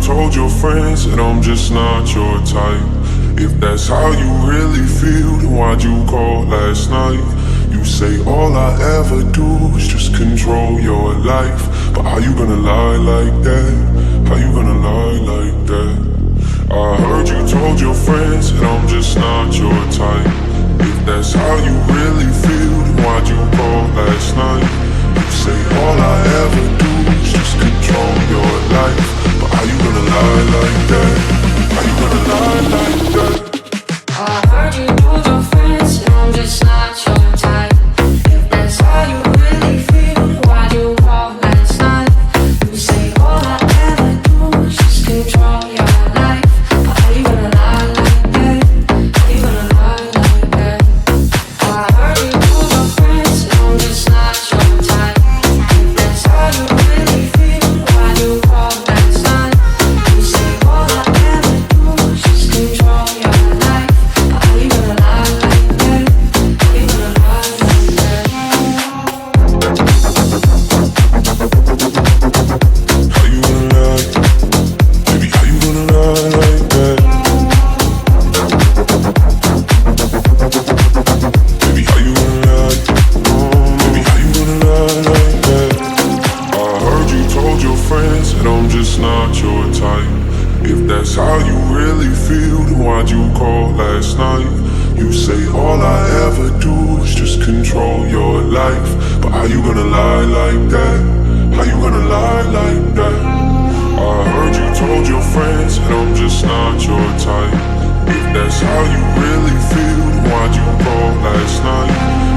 told your friends that I'm just not your type. If that's how you really feel, then why'd you call last night? You say all I ever do is just control your life. But how you gonna lie like that? How you gonna lie like that? I heard you told your friends that I'm just not your type. If that's how you really feel, then why'd you call last night? You say all I ever do is just control your life. But how you gonna lie like that? How you gonna lie like that? I heard you told your friends that I'm just not your type. If that's how you really feel, why'd you call last night? You say all I ever do is just control your life. But how you gonna lie like that? How you gonna lie like that? I heard you told your friends that I'm just not your type. If that's how you really feel, why'd you call last night? You say all I ever do is just control your life. But how you gonna lie like that? How you gonna lie like that? How you gonna lie? Baby, how you gonna lie like that? Baby, how you gonna lie? Baby, how you gonna lie like that? I heard you told your friends that I'm just not your type. If that's how you really feel, then why'd you call last night? You say all I ever do is just control your life. But how you gonna lie like that? How you gonna lie like that? I heard you told your friends that I'm just not your type. If that's how you really feel, then why'd you call last night?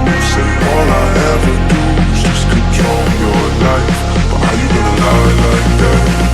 You say all I ever do is just control your life. But how you gonna lie like that?